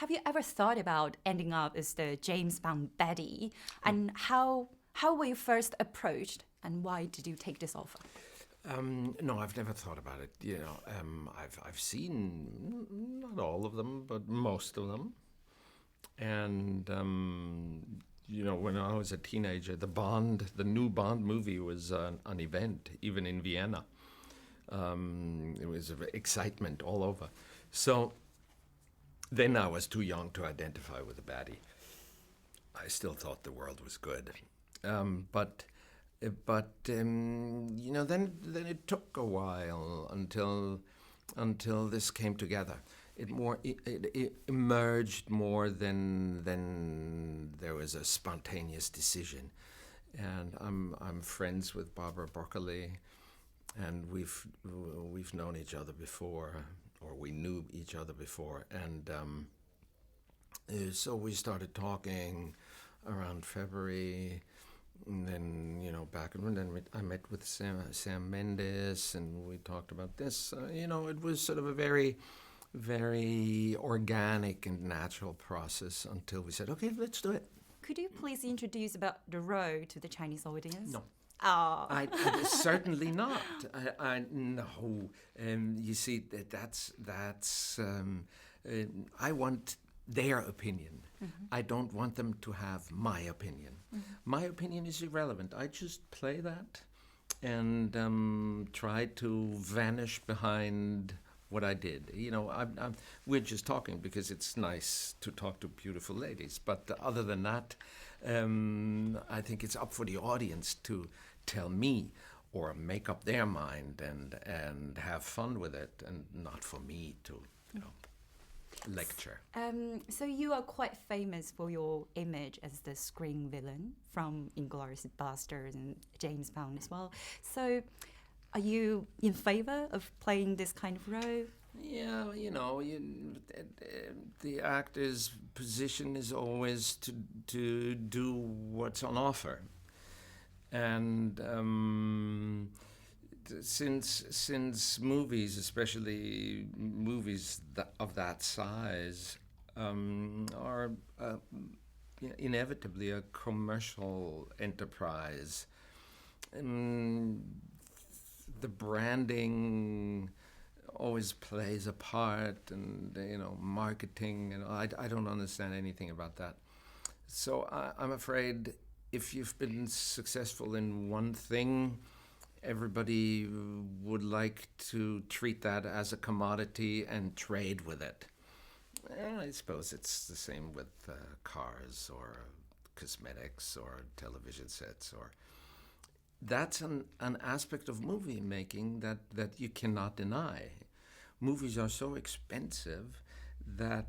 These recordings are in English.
have you ever thought about ending up as the James Bond baddie? And how were you first approached, and why did you take this offer? No, I've never thought about it. I've seen not all of them, but most of them. And when I was a teenager, the new Bond movie was an event, even in Vienna. It was excitement all over. So then I was too young to identify with the baddie. I still thought the world was good, but then it took a while until this came together. It emerged more than there was a spontaneous decision. And I'm friends with Barbara Broccoli, and we've known each other before, or we knew each other before, and so we started talking around February. And then, back and then I met with Sam Mendes, and we talked about this. It was sort of a very, very organic and natural process until we said, okay, let's do it. Could you please introduce about the role to the Chinese audience? No. Oh. I certainly not. No. You see, that's. I want their opinion. Mm-hmm. I don't want them to have my opinion. Mm-hmm. My opinion is irrelevant. I just play that and try to vanish behind what I did. We're just talking because it's nice to talk to beautiful ladies. But other than that, I think it's up for the audience to tell me or make up their mind and have fun with it, and not for me to, lecture. So you are quite famous for your image as the screen villain from Inglourious Basterds and James Bond as well. So are you in favor of playing this kind of role? Yeah, the actor's position is always to do what's on offer. And since movies, especially movies of that size, are inevitably a commercial enterprise, the branding always plays a part, and marketing, and I don't understand anything about that. So I'm afraid if you've been successful in one thing, everybody would like to treat that as a commodity and trade with it. I suppose it's the same with cars or cosmetics or television sets. Or that's an aspect of movie making that you cannot deny. Movies are so expensive that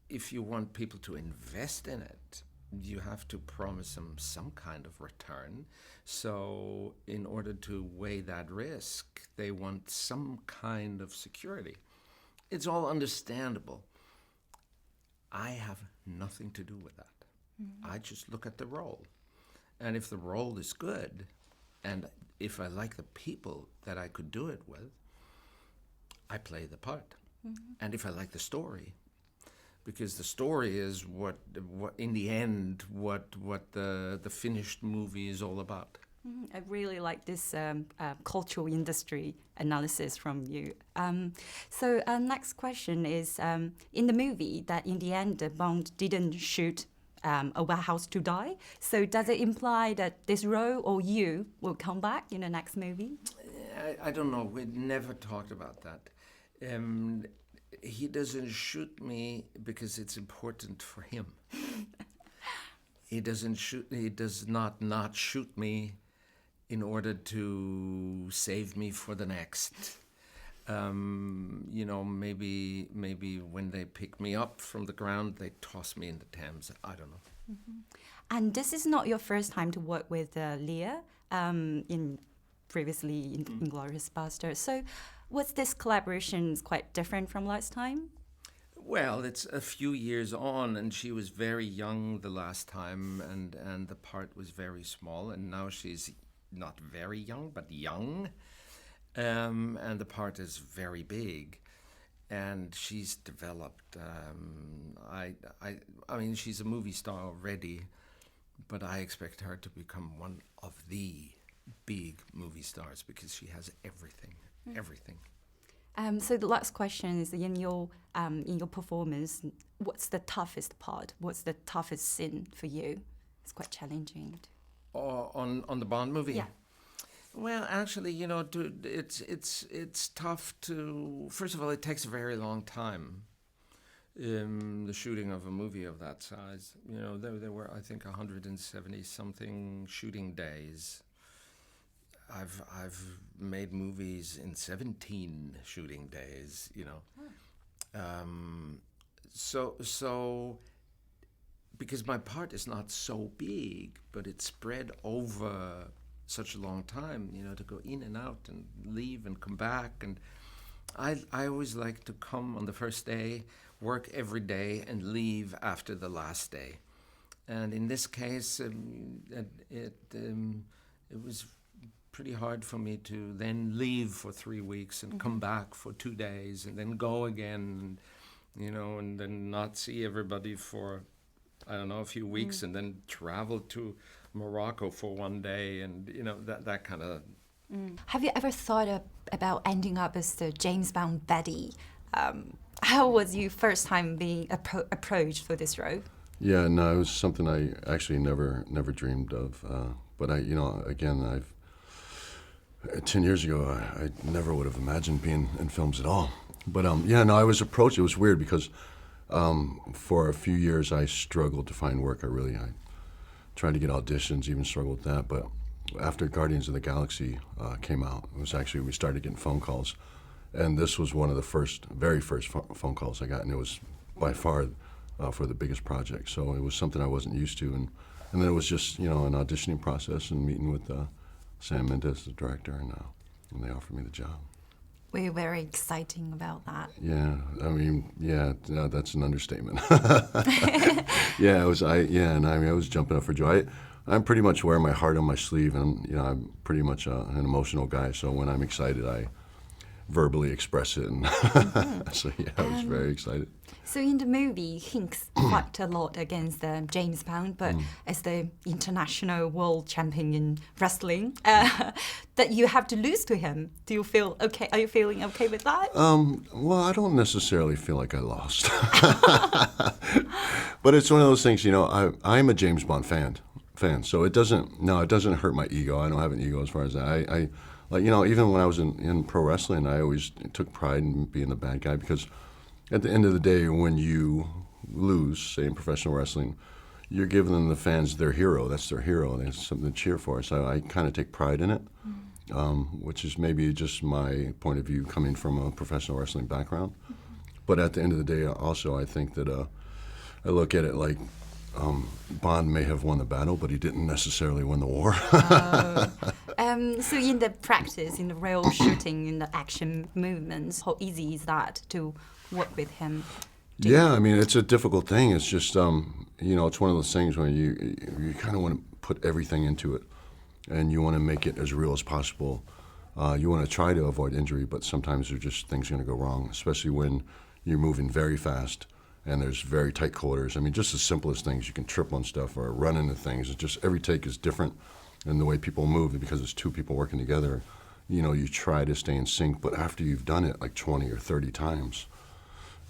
if you want people to invest in it, you have to promise them some kind of return. So in order to weigh that risk, they want some kind of security. It's all understandable. I have nothing to do with that. Mm-hmm. I just look at the role. And if the role is good, and if I like the people that I could do it with, I play the part. Mm-hmm. And if I like the story, because the story is what in the end what the finished movie is all about. I really like this cultural industry analysis from you. So next question is, in the movie that in the end Bond didn't shoot a warehouse to die, so does it imply that this role or you will come back in the next movie? I don't know. We never talked about that. He doesn't shoot me because it's important for him. He does not shoot me in order to save me for the next. Maybe when they pick me up from the ground, they toss me in the Thames. I don't know. Mm-hmm. And this is not your first time to work with Leah previously in Inglourious Basterds. So was this collaboration quite different from last time? Well, it's a few years on, and she was very young the last time, and the part was very small, and now she's not very young, but young, and the part is very big, and she's developed. I mean, she's a movie star already, but I expect her to become one of the big movie stars because she has everything, everything. So the last question is, in your performance, what's the toughest part? What's the toughest scene for you? It's quite challenging. On the Bond movie? Yeah. Well, actually, it's tough to. First of all, it takes a very long time. The shooting of a movie of that size, there were, I think, 170 something shooting days. I've made movies in 17 shooting days. So because my part is not so big, but it's spread over such a long time, to go in and out and leave and come back. And I always like to come on the first day, work every day, and leave after the last day. And in this case, it was pretty hard for me to then leave for 3 weeks and come back for 2 days and then go again, and then not see everybody for, I don't know, a few weeks, and then travel to Morocco for 1 day, and that kind of. Have you ever thought about ending up as the James Bond baddie? How was your first time being approached for this role? Yeah, no, it was something I actually never dreamed of. But again, 10 years ago, I never would have imagined being in films at all. But I was approached. It was weird because for a few years I struggled to find work. I tried to get auditions, even struggled with that. But after Guardians of the Galaxy came out, we started getting phone calls. And this was one of the very first phone calls I got, and it was by far for the biggest project. So it was something I wasn't used to. And then it was just, an auditioning process and meeting with Sam Mendes, the director, and they offered me the job. We're very exciting about that. Yeah, no, that's an understatement. I was jumping up for joy. I'm pretty much wearing my heart on my sleeve, and I'm pretty much an emotional guy. So when I'm excited, I verbally express it, and so I was very excited. So in the movie, Hinks fight a lot against James Bond, but as the international world champion in wrestling, that you have to lose to him. Do you feel okay? Are you feeling okay with that? Well, I don't necessarily feel like I lost, but it's one of those things. I'm a James Bond fan. So it doesn't hurt my ego. I don't have an ego as far as that. Even when I was in pro wrestling, I always took pride in being the bad guy because at the end of the day, when you lose, say in professional wrestling, you're giving the fans their hero. That's their hero. They have something to cheer for. So I kind of take pride in it, which is maybe just my point of view coming from a professional wrestling background. But at the end of the day, also, I think that I look at it like Bond may have won the battle, but he didn't necessarily win the war. So in the practice, in the real shooting, in the action movements, how easy is that to work with him? It's a difficult thing. It's just, it's one of those things where you kind of want to put everything into it, and you want to make it as real as possible. You want to try to avoid injury, but sometimes there's just things going to go wrong, especially when you're moving very fast and there's very tight quarters. Just the simplest things. You can trip on stuff or run into things. It's just every take is different in the way people move because it's two people working together. You try to stay in sync, but after you've done it like 20 or 30 times,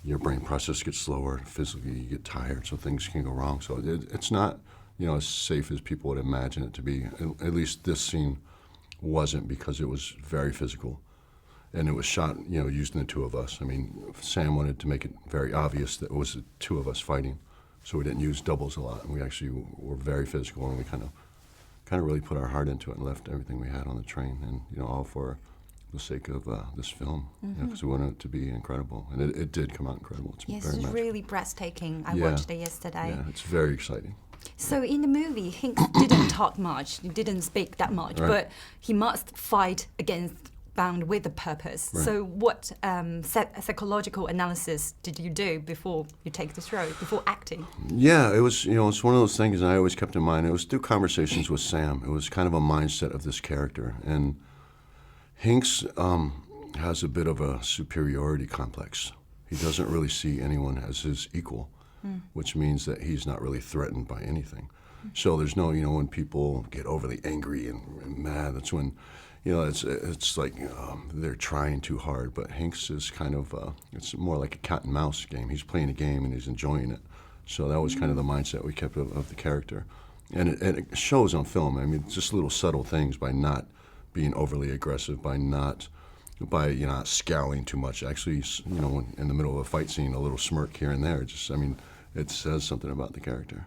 your brain process gets slower. Physically, you get tired, so things can go wrong. So it's not, as safe as people would imagine it to be. At least this scene wasn't, because it was very physical. And it was shot, using the two of us. Sam wanted to make it very obvious that it was the two of us fighting, so we didn't use doubles a lot. And we actually were very physical, and we kind of really put our heart into it and left everything we had on the train, and all for the sake of this film, because we wanted it to be incredible, and it did come out incredible. Yes, it's really breathtaking. I watched it yesterday. Yeah, it's very exciting. So in the movie, Hinks didn't talk much, he didn't speak that much, right. But he must fight against Bond with a purpose. Right. So what psychological analysis did you do before you take this role, before acting? Yeah, it was, it's one of those things I always kept in mind. It was through conversations with Sam. It was kind of a mindset of this character. And Hinks has a bit of a superiority complex. He doesn't really see anyone as his equal. which means that he's not really threatened by anything. So there's no, when people get overly angry and mad, that's when, it's like they're trying too hard. But Hinks is kind of, it's more like a cat and mouse game. He's playing a game and he's enjoying it. So that was kind of the mindset we kept of the character. And it shows on film. I mean, just little subtle things by not being overly aggressive, by not scowling too much. Actually, when in the middle of a fight scene, a little smirk here and there. It says something about the character,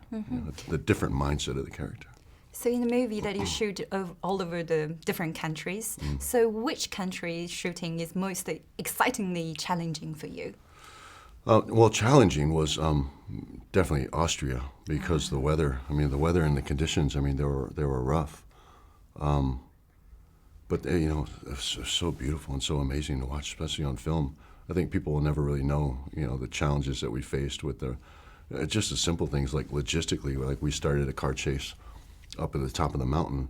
the different mindset of the character. So in the movie that you shoot all over the different countries, so which country shooting is most excitingly challenging for you? Well, challenging was definitely Austria because the weather. I mean, the weather and the conditions. I mean, they were rough, but they, it's so beautiful and so amazing to watch, especially on film. I think people will never really know, the challenges that we faced with just the simple things like logistically. Like we started a car chase up at the top of the mountain,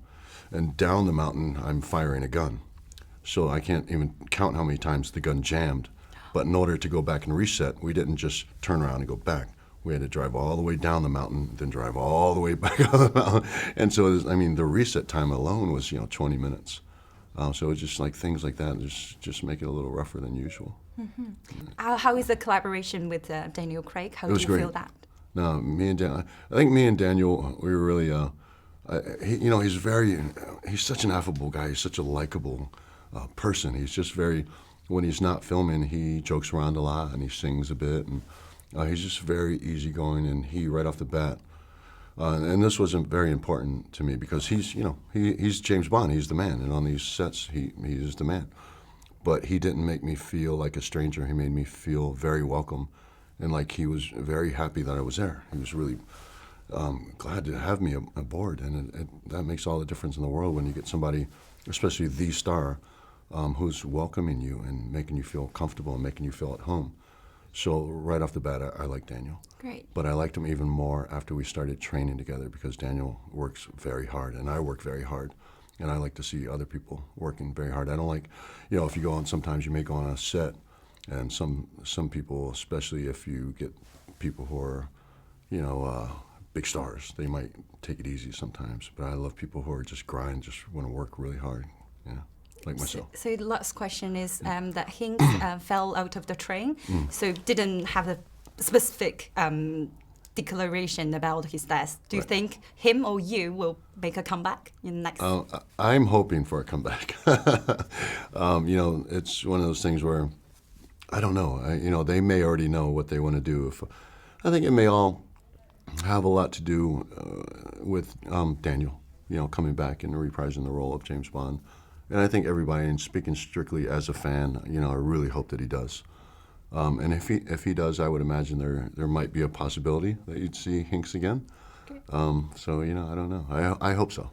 and down the mountain I'm firing a gun, so I can't even count how many times the gun jammed. But in order to go back and reset, we didn't just turn around and go back. We had to drive all the way down the mountain, then drive all the way back up the mountain. And so, the reset time alone was, 20 minutes. So it's just like things like that just make it a little rougher than usual. How is the collaboration with Daniel Craig? How do you feel that? No, I think me and Daniel, we were really, he's such an affable guy. He's such a likable person. He's just when he's not filming, he jokes around a lot and he sings a bit, and he's just very easygoing. And he, right off the bat, and this wasn't very important to me because he's James Bond. He's the man, and on these sets, he is the man. But he didn't make me feel like a stranger. He made me feel very welcome, and like he was very happy that I was there. He was really glad to have me aboard, and that makes all the difference in the world when you get somebody, especially the star, who's welcoming you and making you feel comfortable and making you feel at home. So right off the bat, I like Daniel. Great. But I liked him even more after we started training together because Daniel works very hard and I work very hard. And I like to see other people working very hard. I don't like, if you go on, sometimes you may go on a set and some people, especially if you get people who are, big stars, they might take it easy sometimes. But I love people who are just grind, just want to work really hard, like myself. So the last question is that Hinks fell out of the train, so didn't have a specific declaration about his death. Do you think him or you will make a comeback in the next? I'm hoping for a comeback. It's one of those things where I don't know. They may already know what they want to do. I think it may all have a lot to do with Daniel, coming back and reprising the role of James Bond. And I think everybody, and speaking strictly as a fan, I really hope that he does. And if he does, I would imagine there might be a possibility that you'd see Hinks again. So I don't know. I hope so.